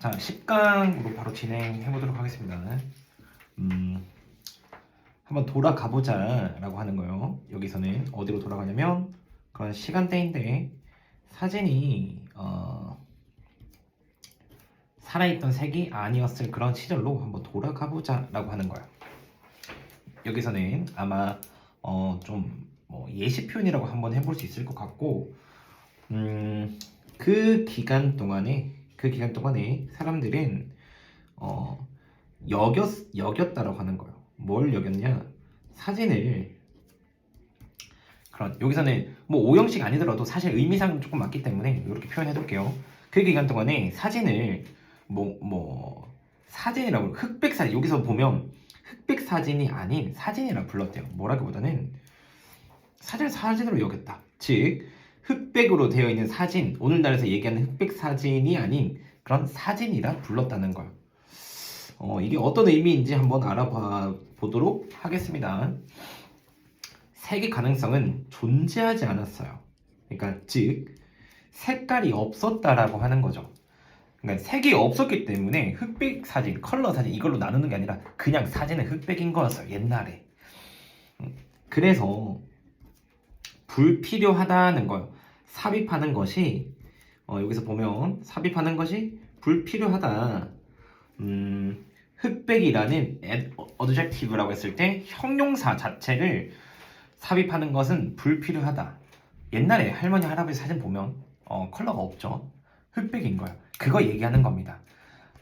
자, 10강으로 바로 진행해 보도록 하겠습니다. 한번 돌아가 보자라고 하는 거예요. 여기서는 어디로 돌아가냐면 그런 시간대인데 사진이 살아있던 색이 아니었을 그런 시절로 한번 돌아가 보자라고 하는 거예요. 여기서는 아마 좀 뭐 예시 표현이라고 한번 해볼 수 있을 것 같고 그 기간 동안에 사람들은 여겼다라고 하는 거예요. 뭘 여겼냐? 사진을 그런 여기서는 뭐 오형식 아니더라도 사실 의미상 조금 맞기 때문에 이렇게 표현해 둘게요. 그 기간 동안에 사진을 사진이라고 흑백 사진 여기서 보면 흑백 사진이 아닌 사진이라 불렀대요. 뭐라기보다는 사진을 사진으로 여겼다. 즉 흑백으로 되어 있는 사진, 오늘날에서 얘기하는 흑백 사진이 아닌 그런 사진이라 불렀다는 걸. 이게 어떤 의미인지 한번 알아봐 보도록 하겠습니다. 색의 가능성은 존재하지 않았어요. 그러니까 즉 색깔이 없었다라고 하는 거죠. 그러니까 색이 없었기 때문에 흑백 사진, 컬러 사진 이걸로 나누는 게 아니라 그냥 사진은 흑백인 거였어요. 옛날에. 그래서 불필요하다는 거예요. 삽입하는 것이 여기서 보면 삽입하는 것이 불필요하다. 흑백이라는 adjective라고 했을 때 형용사 자체를 삽입하는 것은 불필요하다. 옛날에 할머니 할아버지 사진 보면 컬러가 없죠. 흑백인 거예요. 그거 얘기하는 겁니다.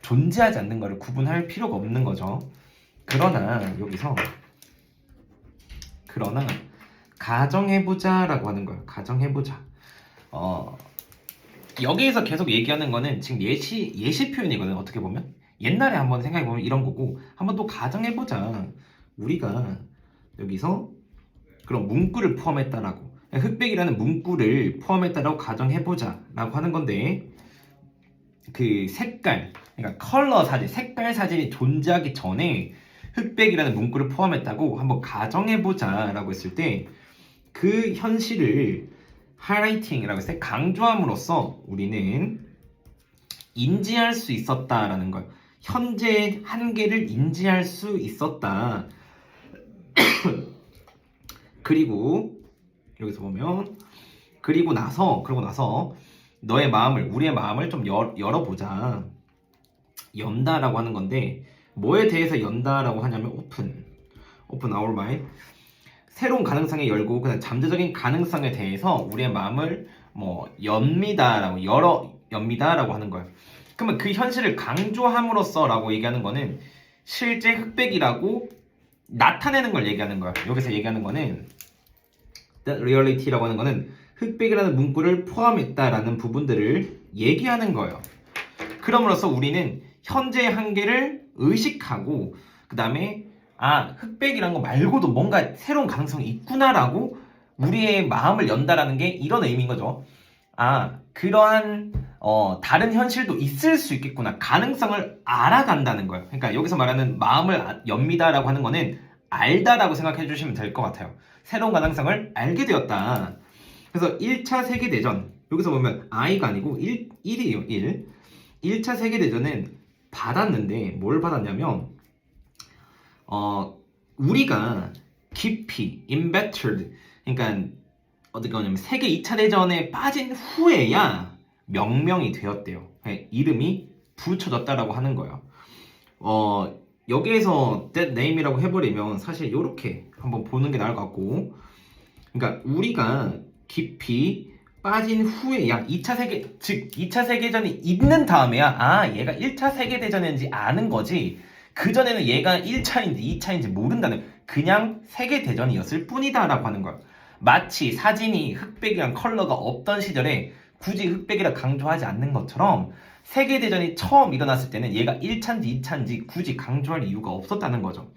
존재하지 않는 거를 구분할 필요가 없는 거죠. 그러나 여기서 가정해보자라고 하는 거예요. 가정해보자. 여기에서 계속 얘기하는 거는 지금 예시 표현이거든요. 어떻게 보면 옛날에 한번 생각해보면 이런 거고 한번 또 가정해보자. 우리가 여기서 그런 문구를 포함했다라고 흑백이라는 문구를 포함했다라고 가정해보자라고 하는 건데 그 색깔 그러니까 컬러 사진, 색깔 사진이 존재하기 전에 흑백이라는 문구를 포함했다고 한번 가정해보자라고 했을 때 그 현실을 하이라이팅이라고 했을 때 강조함으로써 우리는 인지할 수 있었다라는 걸 현재의 한계를 인지할 수 있었다. 그리고 여기서 보면 그리고 나서 너의 마음을 우리의 마음을 좀 열어보자. 연다라고 하는 건데 뭐에 대해서 연다라고 하냐면 open our mind 새로운 가능성에 열고 그다음 잠재적인 가능성에 대해서 우리의 마음을 엽니다라고 하는 거예요. 그러면 그 현실을 강조함으로써라고 얘기하는 거는 실제 흑백이라고 나타내는 걸 얘기하는 거예요. 여기서 얘기하는 거는 that reality라고 하는 거는 흑백이라는 문구를 포함했다라는 부분들을 얘기하는 거예요. 그럼으로써 우리는 현재의 한계를 의식하고 그 다음에 흑백이란 거 말고도 뭔가 새로운 가능성이 있구나라고 우리의 마음을 연다라는 게 이런 의미인 거죠. 그러한 다른 현실도 있을 수 있겠구나. 가능성을 알아간다는 거예요. 그러니까 여기서 말하는 마음을 엽니다라고 하는 거는 알다라고 생각해 주시면 될 것 같아요. 새로운 가능성을 알게 되었다. 그래서 1차 세계대전 여기서 보면 I가 아니고 1이에요. 1. 1차 세계대전은 받았는데 뭘 받았냐면 우리가 깊이 embedded 그러니까 어떻게 하냐면 세계 2차 대전에 빠진 후에야 명명이 되었대요. 이름이 붙여졌다라고 하는 거예요. 여기에서 that name이라고 해버리면 사실 이렇게 한번 보는 게 나을 것 같고 그러니까 우리가 깊이 빠진 후에야 2차 세계전이 있는 다음에야 얘가 1차 세계대전인지 아는 거지 그전에는 얘가 1차인지 2차인지 모른다는 그냥 세계대전이었을 뿐이다 라고 하는 거예요. 마치 사진이 흑백이랑 컬러가 없던 시절에 굳이 흑백이라 강조하지 않는 것처럼 세계대전이 처음 일어났을 때는 얘가 1차인지 2차인지 굳이 강조할 이유가 없었다는 거죠.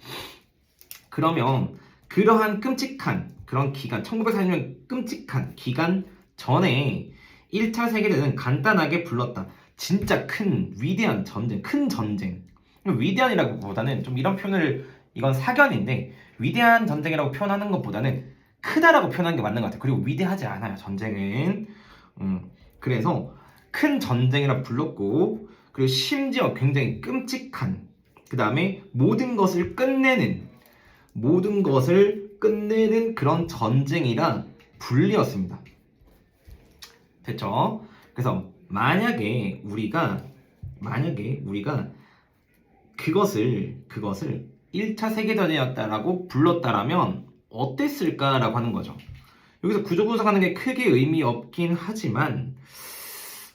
그러면 그러한 끔찍한 그런 기간 1940년 끔찍한 기간 전에 1차 세계대전은 간단하게 불렀다. 진짜 큰 위대한 전쟁, 큰 전쟁. 위대한이라고 보다는 좀 이런 표현을 이건 사견인데 위대한 전쟁이라고 표현하는 것보다는 크다라고 표현하는 게 맞는 것 같아요. 그리고 위대하지 않아요. 전쟁은. 그래서 큰 전쟁이라 불렀고 그리고 심지어 굉장히 끔찍한, 그 다음에 모든 것을 끝내는 그런 전쟁이라 불리었습니다. 됐죠? 그래서 만약에 우리가 그것을 1차 세계대전이었다라고 불렀다라면 어땠을까라고 하는 거죠. 여기서 구조 분석하는 게 크게 의미 없긴 하지만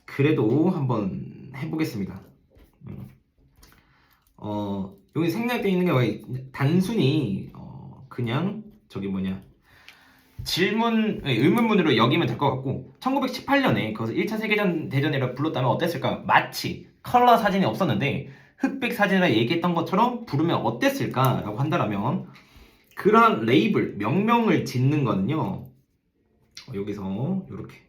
그래도 한번 해보겠습니다. 여기 생략되어 있는 게 단순히 그냥 의문문으로 여기면 될 것 같고, 1918년에 그것을 1차 세계대전이라 불렀다면 어땠을까? 마치 컬러 사진이 없었는데 흑백 사진이라 얘기했던 것처럼 부르면 어땠을까라고 한다면, 그러한 레이블, 명명을 짓는 거는요, 여기서 이렇게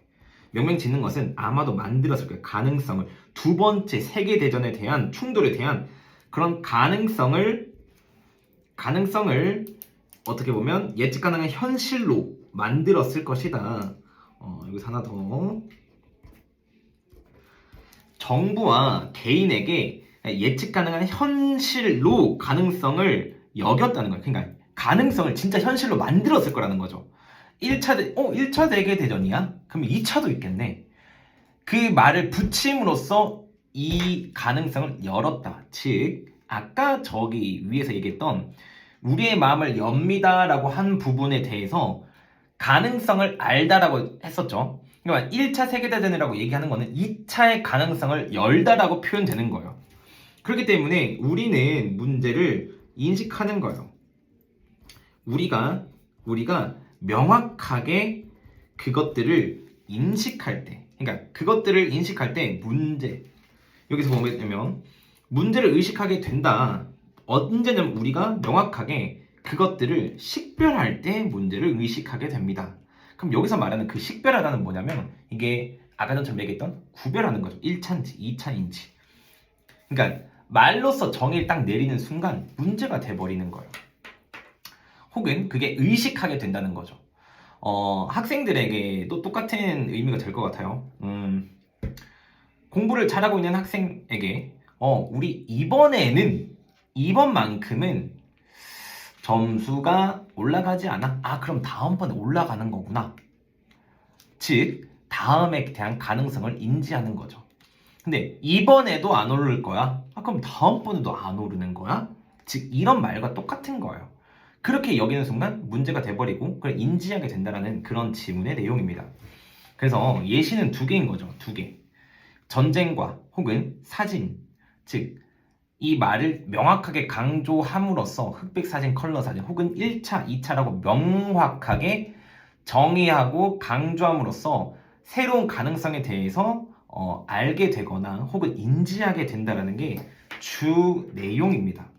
명명 짓는 것은 아마도 만들었을 거예요. 가능성을, 두 번째 세계대전에 대한 충돌에 대한 그런 가능성을 어떻게 보면 예측 가능한 현실로 만들었을 것이다. 여기서 하나 더, 정부와 개인에게 예측 가능한 현실로 가능성을 여겼다는 거예요. 그러니까 가능성을 진짜 현실로 만들었을 거라는 거죠. 1차 세계대전이야? 그럼 2차도 있겠네. 그 말을 붙임으로써 이 가능성을 열었다. 즉, 아까 저기 위에서 얘기했던 우리의 마음을 엽니다라고 한 부분에 대해서 가능성을 알다라고 했었죠. 그러니까 1차 세계대전이라고 얘기하는 거는 2차의 가능성을 열다라고 표현되는 거예요. 그렇기 때문에 우리는 문제를 인식하는 거예요. 우리가 명확하게 그것들을 인식할 때, 여기서 보면 문제를 의식하게 된다. 언제냐면 우리가 명확하게 그것들을 식별할 때 문제를 의식하게 됩니다. 그럼 여기서 말하는 그 식별하다는 뭐냐면, 이게 아까 전처럼 얘기했던 구별하는 거죠. 1차인지 2차인지. 그러니까 말로써 정의를 딱 내리는 순간 문제가 돼버리는 거예요. 혹은 그게 의식하게 된다는 거죠. 학생들에게도 똑같은 의미가 될 것 같아요. 공부를 잘하고 있는 학생에게 우리 이번만큼은 점수가 올라가지 않아? 그럼 다음번에 올라가는 거구나. 즉, 다음에 대한 가능성을 인지하는 거죠. 근데 이번에도 안 오를 거야? 그럼 다음번에도 안 오르는 거야? 즉, 이런 말과 똑같은 거예요. 그렇게 여기는 순간 문제가 돼버리고 그걸 인지하게 된다는 그런 지문의 내용입니다. 그래서 예시는 두 개인 거죠. 두 개. 전쟁과 혹은 사진, 즉 이 말을 명확하게 강조함으로써 흑백 사진, 컬러 사진, 혹은 1차, 2차라고 명확하게 정의하고 강조함으로써 새로운 가능성에 대해서 알게 되거나 혹은 인지하게 된다는 게 주 내용입니다.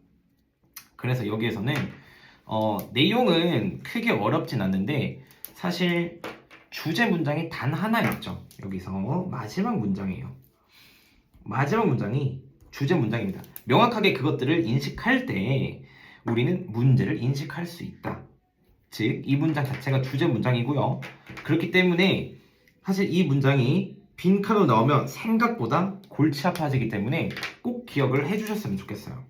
그래서 여기에서는 내용은 크게 어렵진 않는데 사실 주제 문장이 단 하나 있죠. 여기서 마지막 문장이에요. 마지막 문장이 주제 문장입니다. 명확하게 그것들을 인식할 때 우리는 문제를 인식할 수 있다. 즉, 이 문장 자체가 주제 문장이고요. 그렇기 때문에 사실 이 문장이 빈칸으로 나오면 생각보다 골치 아파지기 때문에 꼭 기억을 해주셨으면 좋겠어요.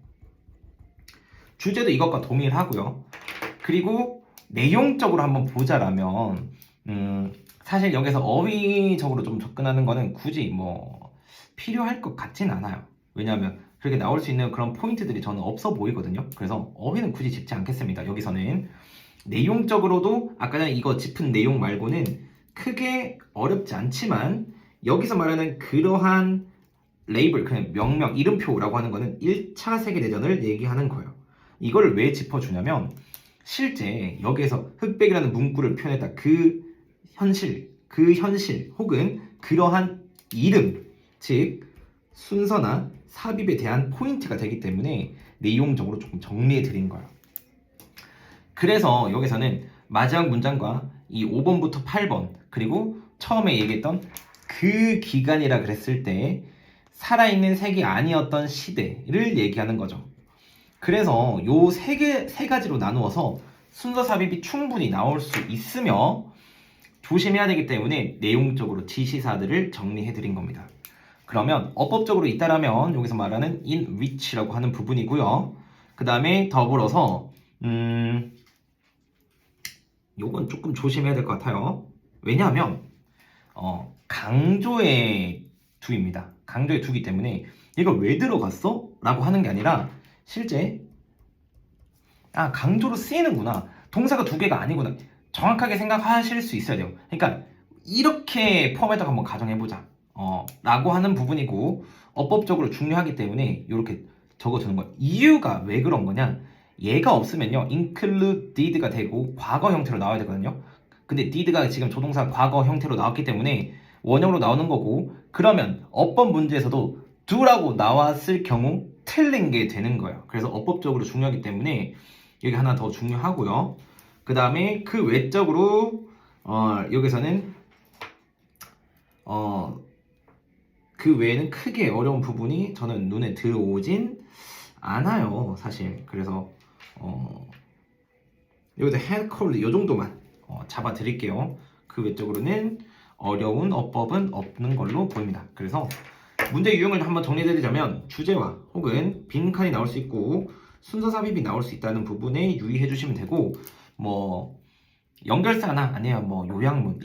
주제도 이것과 동일하고요. 그리고 내용적으로 한번 보자라면 사실 여기서 어휘적으로 좀 접근하는 거는 굳이 필요할 것 같진 않아요. 왜냐하면 그렇게 나올 수 있는 그런 포인트들이 저는 없어 보이거든요. 그래서 어휘는 굳이 짚지 않겠습니다. 여기서는 내용적으로도 아까 전에 이거 짚은 내용 말고는 크게 어렵지 않지만, 여기서 말하는 그러한 레이블, 그냥 명명, 이름표라고 하는 거는 1차 세계대전을 얘기하는 거예요. 이걸 왜 짚어주냐면, 실제 여기에서 흑백이라는 문구를 표현했다. 그 현실 혹은 그러한 이름, 즉 순서나 삽입에 대한 포인트가 되기 때문에 내용적으로 조금 정리해 드린 거예요. 그래서 여기서는 마지막 문장과 이 5번부터 8번, 그리고 처음에 얘기했던 그 기간이라 그랬을 때 살아있는 색이 아니었던 시대를 얘기하는 거죠. 그래서 요 세 가지로 나누어서 순서 삽입이 충분히 나올 수 있으며 조심해야 되기 때문에 내용적으로 지시사들을 정리해 드린 겁니다. 그러면 어법적으로 있다라면 여기서 말하는 in which라고 하는 부분이고요. 그 다음에 더불어서 요건 조금 조심해야 될 것 같아요. 왜냐하면 강조의 두입니다. 강조의 두기 때문에 이걸 왜 들어갔어? 라고 하는 게 아니라 실제 강조로 쓰이는구나. 동사가 두 개가 아니구나. 정확하게 생각하실 수 있어야 돼요. 그러니까 이렇게 포맷을 한번 가정해보자. 라고 하는 부분이고 어법적으로 중요하기 때문에 이렇게 적어주는 거예요. 이유가 왜 그런 거냐? 얘가 없으면요. included가 되고 과거 형태로 나와야 되거든요. 근데 did가 지금 조동사 과거 형태로 나왔기 때문에 원형으로 나오는 거고 그러면 어법 문제에서도 do라고 나왔을 경우 틀린 게 되는 거예요. 그래서 어법적으로 중요하기 때문에 여기 하나 더 중요하고요. 그 다음에 그 외적으로 여기서는 그 외에는 크게 어려운 부분이 저는 눈에 들어오진 않아요, 사실. 그래서 여기서 headcold 요 정도만 잡아 드릴게요. 그 외적으로는 어려운 어법은 없는 걸로 보입니다. 그래서 문제 유형을 한번 정리해드리자면 주제와 혹은 빈칸이 나올 수 있고 순서 삽입이 나올 수 있다는 부분에 유의해 주시면 되고 뭐 연결사나 아니면 뭐 요약문,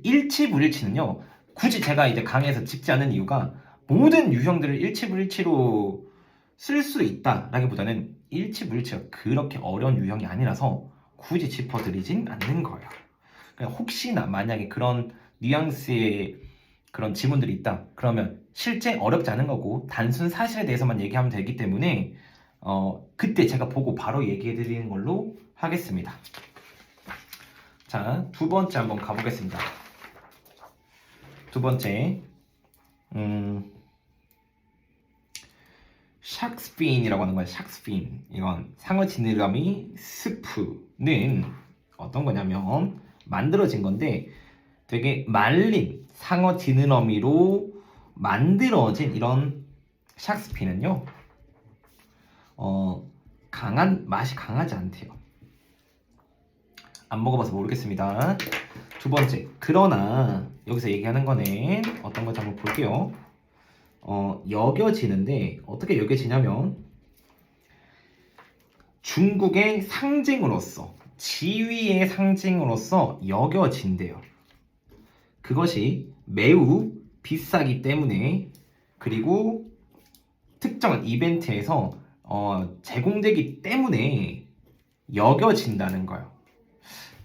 일치불일치는요 굳이 제가 이제 강의에서 짚지 않은 이유가 모든 유형들을 일치불일치로 쓸 수 있다라기보다는 일치불일치가 그렇게 어려운 유형이 아니라서 굳이 짚어드리진 않는 거예요. 그냥 혹시나 만약에 그런 뉘앙스의 그런 지문들이 있다 그러면 실제 어렵지 않은 거고 단순 사실에 대해서만 얘기하면 되기 때문에 그때 제가 보고 바로 얘기해 드리는 걸로 하겠습니다. 자, 두 번째 한번 가보겠습니다. 두 번째 샥스핀이라고 하는 거예요. 샥스핀. 이건 상어 지느러미 스프는 어떤 거냐면 만들어진 건데 되게 말린 상어 지느러미로 만들어진 이런 샥스핀은요 맛이 강하지 않대요. 안 먹어봐서 모르겠습니다. 두 번째, 그러나 여기서 얘기하는 거는 어떤 건지 한번 볼게요. 여겨지는데 어떻게 여겨지냐면 중국의 상징으로서 지위의 상징으로서 여겨진대요. 그것이 매우 비싸기 때문에 그리고 특정한 이벤트에서 제공되기 때문에 여겨진다는 거예요.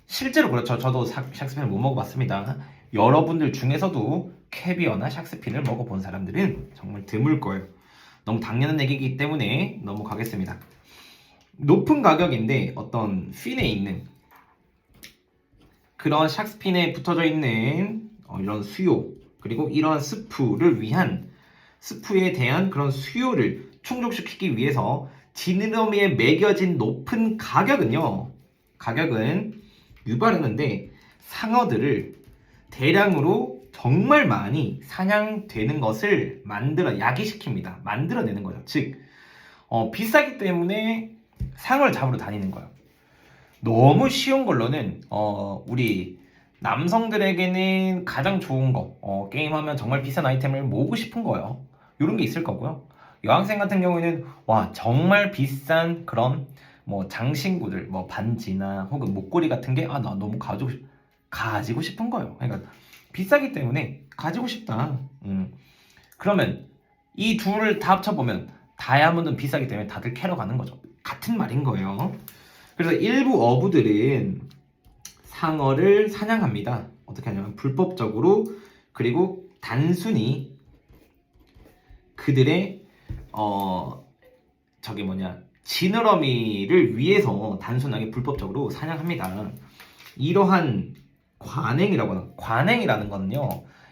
실제로 그렇죠. 저도 샥스핀을 못 먹어봤습니다. 여러분들 중에서도 캐비어나 샥스핀을 먹어본 사람들은 정말 드물 거예요. 너무 당연한 얘기이기 때문에 넘어가겠습니다. 높은 가격인데 어떤 핀에 있는 그런 샥스핀에 붙어져 있는 이런 수요 그리고 이런 스프에 대한 그런 수요를 충족시키기 위해서 지느러미에 매겨진 높은 가격은 유발하는데 상어들을 대량으로 정말 많이 사냥되는 것을 야기시킵니다. 만들어내는 거죠. 즉 비싸기 때문에 상어를 잡으러 다니는 거예요. 너무 쉬운 걸로는 우리 남성들에게는 가장 좋은 거 게임하면 정말 비싼 아이템을 모으고 싶은 거예요. 이런 게 있을 거고요. 여학생 같은 경우에는 와 정말 비싼 그런 뭐 장신구들 뭐 반지나 혹은 목걸이 같은 게 나 너무 가지고 싶은 거예요. 그러니까 비싸기 때문에 가지고 싶다. 그러면 이 둘을 다 합쳐보면 다이아몬드는 비싸기 때문에 다들 캐러 가는 거죠. 같은 말인 거예요. 그래서 일부 어부들은 상어를 사냥합니다. 어떻게 하냐면 불법적으로 그리고 단순히 그들의 지느러미를 위해서 단순하게 불법적으로 사냥합니다. 이러한 관행이라는 거는요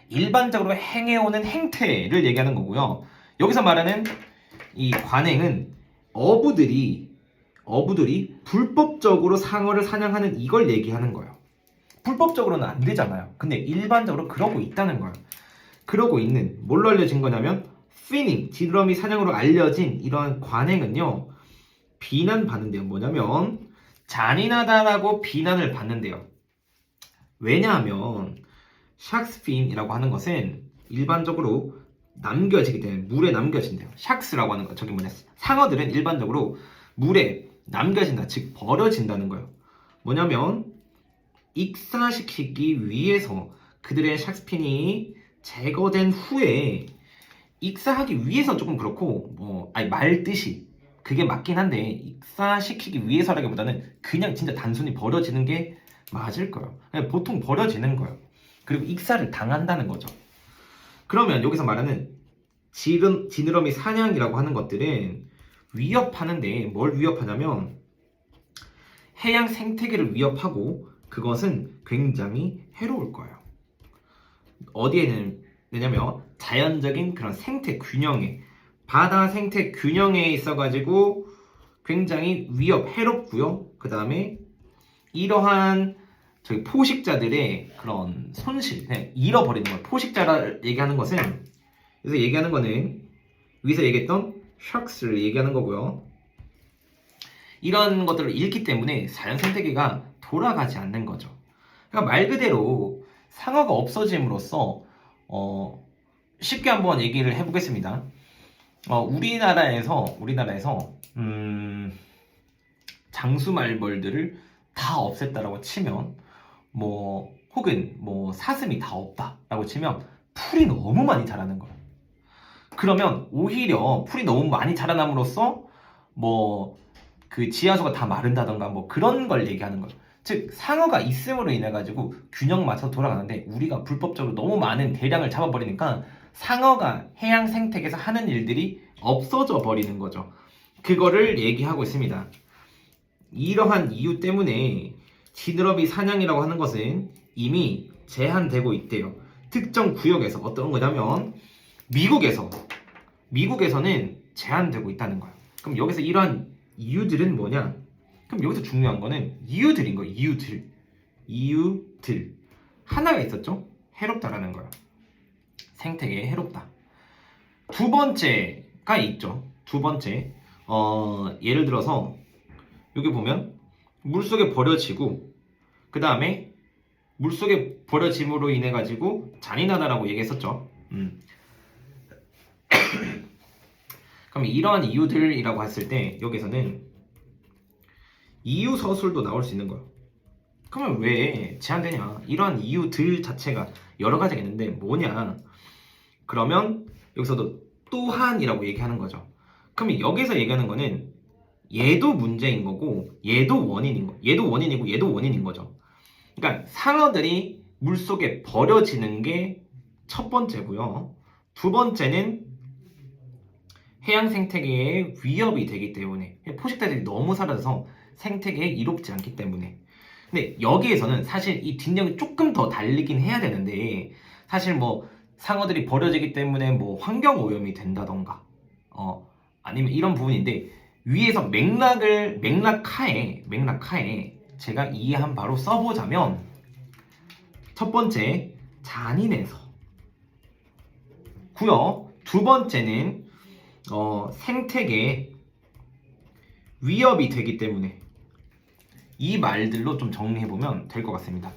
일반적으로 행해오는 행태를 얘기하는 거고요. 여기서 말하는 이 관행은 어부들이 불법적으로 상어를 사냥하는 이걸 얘기하는 거예요. 불법적으로는 안 되잖아요. 근데 일반적으로 그러고 있다는 거예요. 그러고 있는 뭘로 알려진 거냐면 피닝, 지느러미 사냥으로 알려진 이런 관행은요 비난받는데요. 뭐냐면 잔인하다라고 비난을 받는데요. 왜냐하면 샥스핀이라고 하는 것은 일반적으로 남겨지기 때문에 물에 남겨진대요. 샥스라고 하는 거. 저기 뭐냐, 상어들은 일반적으로 물에 남겨진다, 즉 버려진다는 거예요. 뭐냐면 익사시키기 위해서 그들의 샥스핀이 제거된 후에, 익사하기 위해서 조금 그렇고 말듯이 그게 맞긴 한데 익사시키기 위해서라기보다는 그냥 진짜 단순히 버려지는 게 맞을 거예요. 그냥 보통 버려지는 거예요. 그리고 익사를 당한다는 거죠. 그러면 여기서 말하는 지느러미 사냥이라고 하는 것들은 위협하는데 뭘 위협하냐면 해양 생태계를 위협하고 그것은 굉장히 해로울 거예요. 어디에 내냐면 자연적인 그런 생태 균형에, 바다 생태 균형에 있어가지고 굉장히 해롭고요. 그 다음에 이러한 저기 포식자들의 그런 손실, 그냥 잃어버리는 거예요. 포식자를 얘기하는 것은, 그래서 얘기하는 거는 위에서 얘기했던 샥스를 얘기하는 거고요. 이런 것들을 잃기 때문에 자연 생태계가 돌아가지 않는 거죠. 그러니까 말 그대로 상어가 없어짐으로써 쉽게 한번 얘기를 해보겠습니다. 우리나라에서 장수말벌들을 다 없앴다라고 치면, 혹은 사슴이 다 없다라고 치면 풀이 너무 많이 자라는 거예요. 그러면 오히려 풀이 너무 많이 자라남으로써 그 지하수가 다 마른다던가 그런 걸 얘기하는 거예요. 즉 상어가 있음으로 인해 가지고 균형 맞춰 돌아가는데, 우리가 불법적으로 너무 많은 대량을 잡아버리니까 상어가 해양 생태계에서 하는 일들이 없어져 버리는 거죠. 그거를 얘기하고 있습니다. 이러한 이유 때문에 지느러미 사냥이라고 하는 것은 이미 제한되고 있대요. 특정 구역에서. 어떤 거냐면 미국에서는 제한되고 있다는 거예요. 그럼 여기서 이러한 이유들은 뭐냐? 그럼 여기서 중요한 거는 이유들인 거예요. 이유들. 하나가 있었죠? 해롭다라는 거예요. 생태계에 해롭다. 두 번째가 있죠. 두 번째. 예를 들어서 여기 보면 물속에 버려지고, 그 다음에 물속에 버려짐으로 인해 가지고 잔인하다라고 얘기했었죠. 그럼 이러한 이유들이라고 했을 때 여기서는 이유 서술도 나올 수 있는 거예요. 그러면 왜 제한되냐? 이러한 이유들 자체가 여러 가지가 있는데 뭐냐? 그러면 여기서도 또한이라고 얘기하는 거죠. 그러면 여기서 얘기하는 거는 얘도 문제인 거고 얘도 원인이고 얘도 원인인 거죠. 그러니까 상어들이 물속에 버려지는 게 첫 번째고요. 두 번째는 해양 생태계에 위협이 되기 때문에, 포식자들이 너무 사라져서 생태계에 이롭지 않기 때문에. 근데 여기에서는 사실 이 뒷면이 조금 더 달리긴 해야 되는데, 사실 상어들이 버려지기 때문에 환경 오염이 된다던가 아니면 이런 부분인데, 위에서 맥락하에 제가 이해한 바로 써보자면, 첫 번째 잔인해서 고요. 두 번째는 생태계에 위협이 되기 때문에. 이 말들로 좀 정리해보면 될 것 같습니다.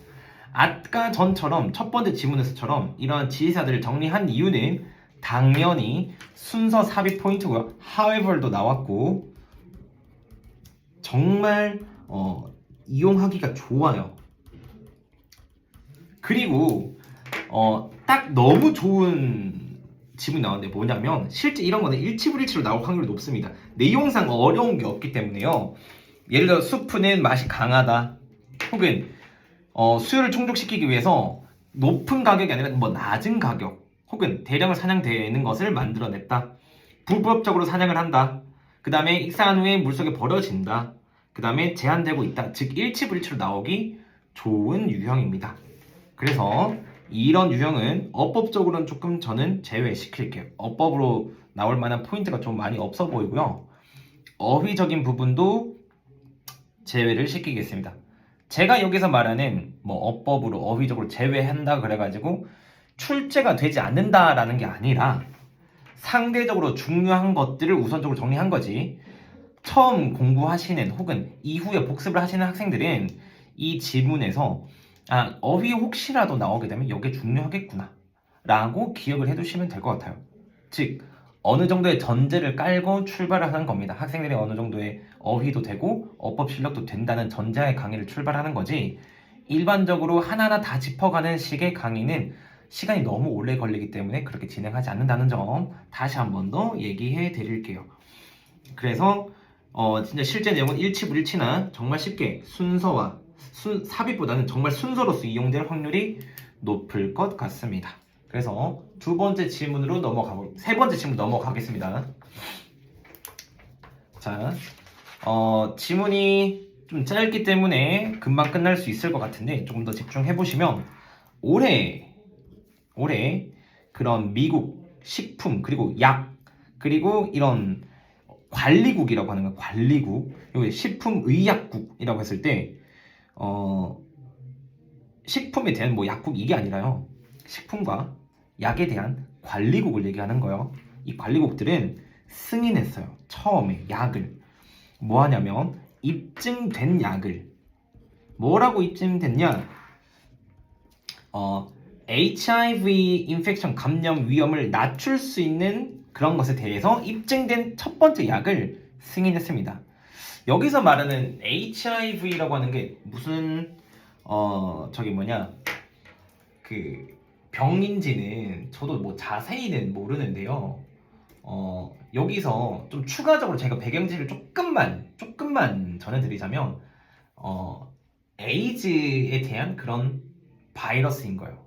아까 전처럼 첫 번째 지문에서처럼 이런 지시사들을 정리한 이유는 당연히 순서 삽입 포인트고요. however도 나왔고 정말 이용하기가 좋아요. 그리고 딱 너무 좋은 지문이 나왔는데 뭐냐면, 실제 이런 거는 일치불일치로 나올 확률이 높습니다. 내용상 어려운 게 없기 때문에요. 예를 들어 수프는 맛이 강하다, 혹은 수요를 충족시키기 위해서 높은 가격이 아니라 낮은 가격, 혹은 대량을 사냥되는 것을 만들어냈다, 불법적으로 사냥을 한다, 그 다음에 익사한 후에 물속에 버려진다, 그 다음에 제한되고 있다. 즉 일치불일치로 나오기 좋은 유형입니다. 그래서 이런 유형은 어법적으로는 조금 저는 제외시킬게요. 어법으로 나올 만한 포인트가 좀 많이 없어 보이고요. 어휘적인 부분도 제외를 시키겠습니다. 제가 여기서 말하는 어법으로 어휘적으로 제외한다 그래가지고 출제가 되지 않는다라는 게 아니라 상대적으로 중요한 것들을 우선적으로 정리한 거지, 처음 공부하시는 혹은 이후에 복습을 하시는 학생들은 이 지문에서 어휘 혹시라도 나오게 되면 이게 중요하겠구나 라고 기억을 해두시면 될 것 같아요. 즉 어느 정도의 전제를 깔고 출발을 하는 겁니다. 학생들이 어느 정도의 어휘도 되고 어법 실력도 된다는 전제하에 강의를 출발하는 거지, 일반적으로 하나하나 다 짚어가는 식의 강의는 시간이 너무 오래 걸리기 때문에 그렇게 진행하지 않는다는 점 다시 한 번 더 얘기해 드릴게요. 그래서 진짜 실제 내용은 일치불일치나 정말 쉽게 순서와 삽입보다는 정말 순서로서 이용될 확률이 높을 것 같습니다. 그래서 세 번째 질문 넘어가겠습니다. 자, 지문이 좀 짧기 때문에 금방 끝날 수 있을 것 같은데 조금 더 집중해 보시면, 올해 그런 미국 식품 그리고 약 그리고 이런 관리국이라고 하는 거야. 관리국, 여기 식품의약국이라고 했을 때 식품에 대한 뭐 약국 이게 아니라요, 식품과 약에 대한 관리국을 얘기하는 거예요. 이 관리국들은 승인했어요. 처음에 약을 뭐 하냐면 입증된 약을, 뭐라고 입증됐냐, HIV 인펙션 감염 위험을 낮출 수 있는 그런 것에 대해서 입증된 첫 번째 약을 승인했습니다. 여기서 말하는 HIV라고 하는 게 무슨 그 병인지는 저도 뭐 자세히는 모르는데요. 여기서 좀 추가적으로 제가 배경지를 조금만 전해드리자면, 에이즈에 대한 그런 바이러스인 거예요.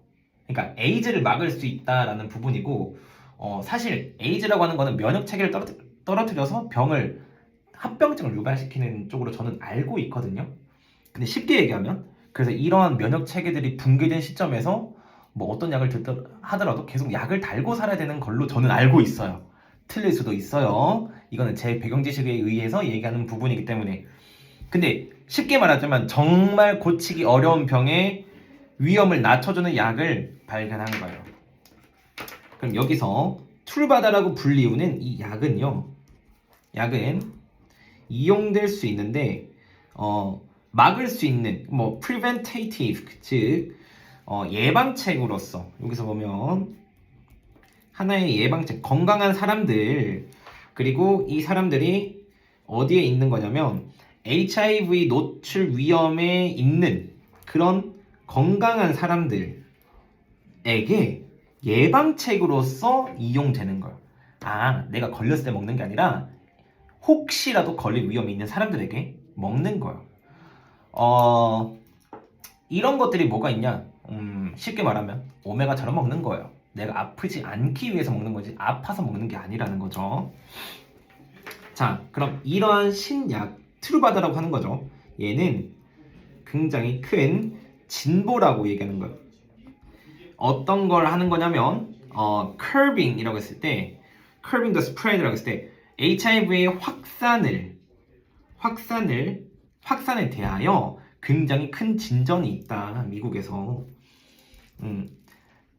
그러니까 에이즈를 막을 수 있다라는 부분이고, 사실 에이즈라고 하는 거는 면역 체계를 떨어뜨려서 합병증을 유발시키는 쪽으로 저는 알고 있거든요. 근데 쉽게 얘기하면, 그래서 이러한 면역 체계들이 붕괴된 시점에서 뭐 어떤 약을 하더라도 계속 약을 달고 살아야 되는 걸로 저는 알고 있어요. 틀릴 수도 있어요. 이거는 제 배경 지식에 의해서 얘기하는 부분이기 때문에. 근데 쉽게 말하자면 정말 고치기 어려운 병의 위험을 낮춰주는 약을 발견한 거예요. 그럼 여기서 툴바다라고 불리우는 이 약은 이용될 수 있는데, 막을 수 있는 뭐 preventative, 즉 예방책으로서, 여기서 보면 하나의 예방책, 건강한 사람들, 그리고 이 사람들이 어디에 있는 거냐면 HIV 노출 위험에 있는 그런 건강한 사람들에게 예방책으로서 이용되는 거예요. 내가 걸렸을 때 먹는 게 아니라 혹시라도 걸릴 위험이 있는 사람들에게 먹는 거예요. 이런 것들이 뭐가 있냐? 쉽게 말하면 오메가처럼 먹는 거예요. 내가 아프지 않기 위해서 먹는 거지 아파서 먹는 게 아니라는 거죠. 자, 그럼 이러한 신약 트루바다라고 하는 거죠. 얘는 굉장히 큰 진보라고 얘기하는 거예요. 어떤 걸 하는 거냐면 curbing이라고 했을 때, curbing the spread라고 했을 때 HIV의 확산에 대하여 굉장히 큰 진전이 있다. 미국에서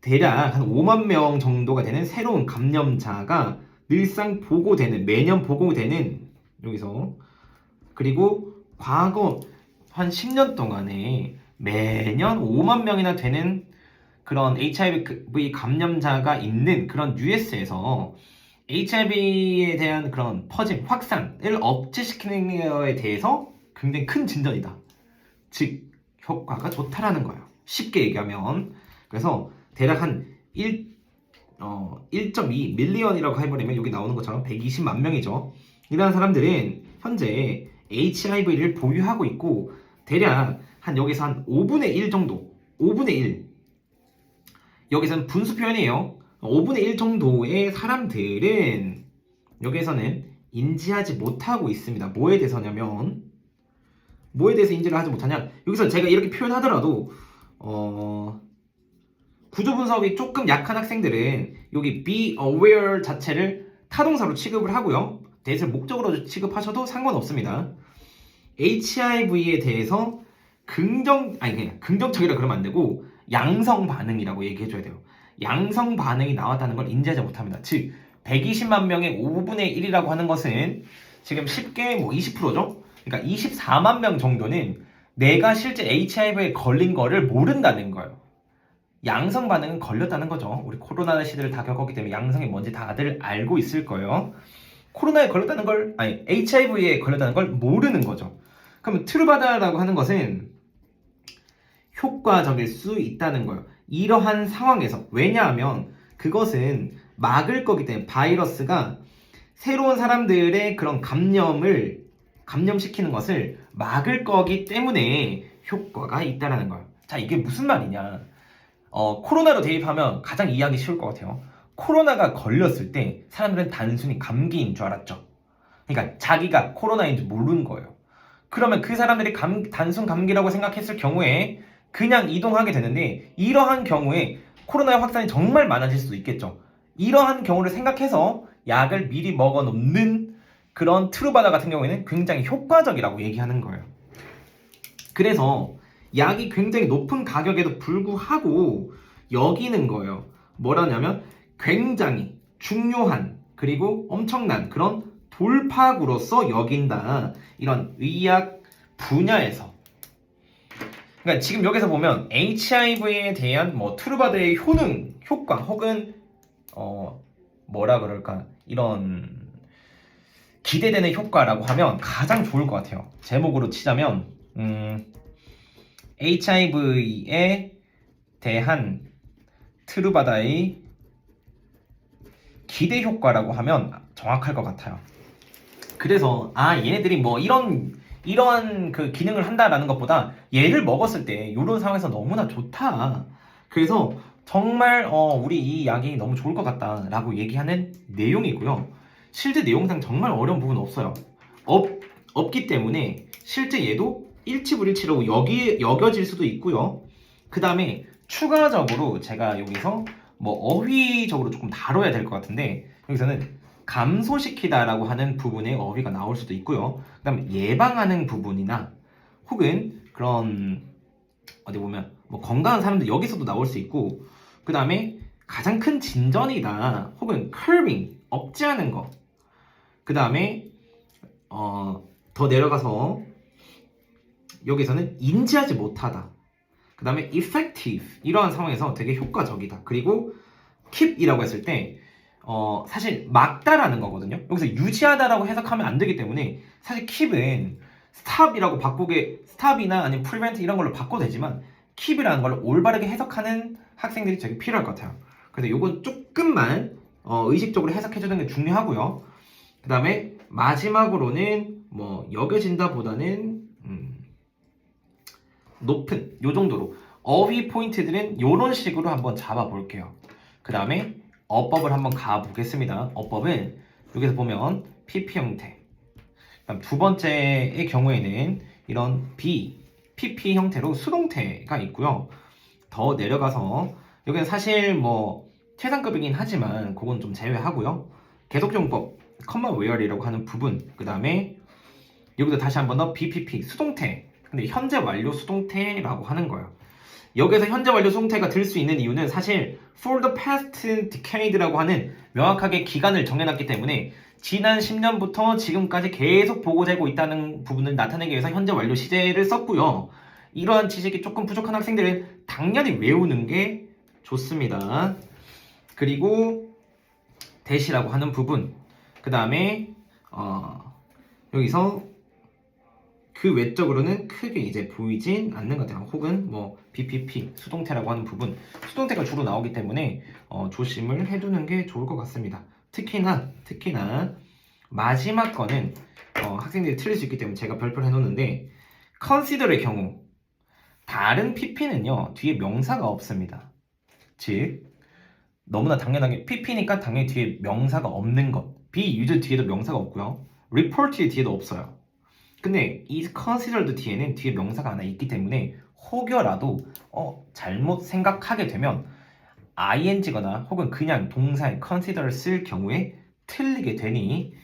대략 한 5만 명 정도가 되는 새로운 감염자가 매년 보고되는, 여기서, 그리고 과거 한 10년 동안에 매년 5만 명이나 되는 그런 HIV 감염자가 있는 그런 US에서 HIV에 대한 그런 퍼짐, 확산을 억제시키는 것에 대해서 굉장히 큰 진전이다. 즉 효과가 좋다라는 거예요. 쉽게 얘기하면. 그래서 대략 한 1.2 밀리언이라고 해버리면 여기 나오는 것처럼 120만 명이죠. 이러한 사람들은 현재 HIV를 보유하고 있고, 대략 여기서 한 5분의 1 정도, 5분의 1, 여기서는 분수 표현이에요. 5분의 1 정도의 사람들은 여기에서는 인지하지 못하고 있습니다. 뭐에 대해서 인지를 하지 못하냐, 여기서 제가 이렇게 표현하더라도 구조 분석이 조금 약한 학생들은 여기 be aware 자체를 타동사로 취급을 하고요. 대해서 목적으로 취급하셔도 상관없습니다. HIV에 대해서 그냥 긍정적이라 그러면 안 되고 양성 반응이라고 얘기해줘야 돼요. 양성 반응이 나왔다는 걸 인지하지 못합니다. 즉 120만 명의 5분의 1이라고 하는 것은 지금 쉽게 20%죠. 그러니까 24만 명 정도는 내가 실제 HIV에 걸린 거를 모른다는 거예요. 양성 반응은 걸렸다는 거죠. 우리 코로나 시대를 다 겪었기 때문에 양성이 뭔지 다들 알고 있을 거예요. 코로나에 걸렸다는 걸, 아니 HIV에 걸렸다는 걸 모르는 거죠. 그러면 트루바다라고 하는 것은 효과적일 수 있다는 거예요. 이러한 상황에서. 왜냐하면 그것은 막을 거기 때문에 바이러스가 새로운 사람들의 그런 감염시키는 것을 막을 거기 때문에 효과가 있다라는 거예요. 자, 이게 무슨 말이냐? 코로나로 대입하면 가장 이해하기 쉬울 것 같아요. 코로나가 걸렸을 때 사람들은 단순히 감기인 줄 알았죠. 그러니까 자기가 코로나인 줄 모르는 거예요. 그러면 그 사람들이 단순 감기라고 생각했을 경우에 그냥 이동하게 되는데, 이러한 경우에 코로나의 확산이 정말 많아질 수도 있겠죠. 이러한 경우를 생각해서 약을 미리 먹어 놓는 그런 트루바다 같은 경우에는 굉장히 효과적이라고 얘기하는 거예요. 그래서 약이 굉장히 높은 가격에도 불구하고 여기는 거예요. 뭐라냐면 굉장히 중요한 그리고 엄청난 그런 돌파구로서 여긴다. 이런 의학 분야에서. 그러니까 지금 여기서 보면 HIV에 대한 뭐 트루바다의 효과 혹은 뭐라 그럴까, 이런 기대되는 효과라고 하면 가장 좋을 것 같아요. 제목으로 치자면 HIV에 대한 트루바다의 기대 효과라고 하면 정확할 것 같아요. 그래서 얘네들이 뭐 이런 그 기능을 한다라는 것보다 얘를 먹었을 때 이런 상황에서 너무나 좋다. 그래서 정말 우리 이 약이 너무 좋을 것 같다라고 얘기하는 내용이고요. 실제 내용상 정말 어려운 부분은 없어요. 없기 때문에 실제 얘도 일치불일치라고 여겨질 수도 있고요. 그 다음에 추가적으로 제가 여기서 뭐 어휘적으로 조금 다뤄야 될 것 같은데, 여기서는 감소시키다라고 하는 부분의 어휘가 나올 수도 있고요. 그 다음에 예방하는 부분이나 혹은 그런 어디 보면 뭐 건강한 사람들 여기서도 나올 수 있고, 그 다음에 가장 큰 진전이다 혹은 curbing 억제하는 거, 그 다음에 더 내려가서 여기서는 인지하지 못하다, 그 다음에 effective 이러한 상황에서 되게 효과적이다, 그리고 keep이라고 했을 때 사실 막다라는 거거든요. 여기서 유지하다라고 해석하면 안 되기 때문에 사실 keep은 stop이라고 stop이나 아니면 prevent 이런 걸로 바꿔도 되지만 keep이라는 걸 올바르게 해석하는 학생들이 되게 필요할 것 같아요. 그래서 이건 조금만 의식적으로 해석해주는 게 중요하고요. 그 다음에 마지막으로는 뭐 여겨진다 보다는 높은 요 정도로 어휘 포인트들은 요런 식으로 한번 잡아 볼게요. 그 다음에 어법을 한번 가보겠습니다. 어법은 여기서 보면 PP 형태, 그다음 두 번째의 경우에는 이런 PP 형태로 수동태가 있고요. 더 내려가서 여기는 사실 뭐 최상급이긴 하지만 그건 좀 제외하고요. 계속용법, 컴마 웨어리라고 하는 부분, 그 다음에 여기도 다시 한번 더 BPP 수동태, 근데 현재 완료 수동태라고 하는 거예요. 여기서 현재 완료 수동태가 들 수 있는 이유는 사실 for the past decade라고 하는 명확하게 기간을 정해놨기 때문에 지난 10년부터 지금까지 계속 보고되고 있다는 부분을 나타내기 위해서 현재 완료 시제를 썼고요. 이러한 지식이 조금 부족한 학생들은 당연히 외우는 게 좋습니다. 그리고 대시라고 하는 부분, 그 다음에 여기서 그 외적으로는 크게 이제 보이진 않는 것 같아요. 혹은 뭐 BPP 수동태라고 하는 부분, 수동태가 주로 나오기 때문에 조심을 해두는 게 좋을 것 같습니다. 특히나 마지막 거는 학생들이 틀릴 수 있기 때문에 제가 별표를 해놓는데, consider의 경우 다른 PP는요 뒤에 명사가 없습니다. 즉 너무나 당연하게 PP니까 당연히 뒤에 명사가 없는 것, be used 뒤에도 명사가 없고요, report 뒤에도 없어요. 근데 이 considered 뒤에는 뒤에 명사가 하나 있기 때문에 혹여라도 잘못 생각하게 되면 ing거나 혹은 그냥 동사에 consider 쓸 경우에 틀리게 되니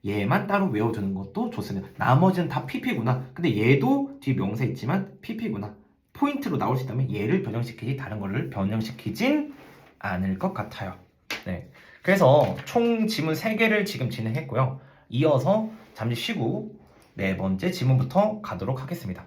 얘만 따로 외워두는 것도 좋습니다. 나머지는 다 pp구나, 근데 얘도 뒤에 명사 있지만 pp구나, 포인트로 나올 수 있다면 얘를 변형시키지 다른 거를 변형시키진 않을 것 같아요. 네, 그래서 총 지문 3개를 지금 진행했고요. 이어서 잠시 쉬고 네 번째 지문부터 가도록 하겠습니다.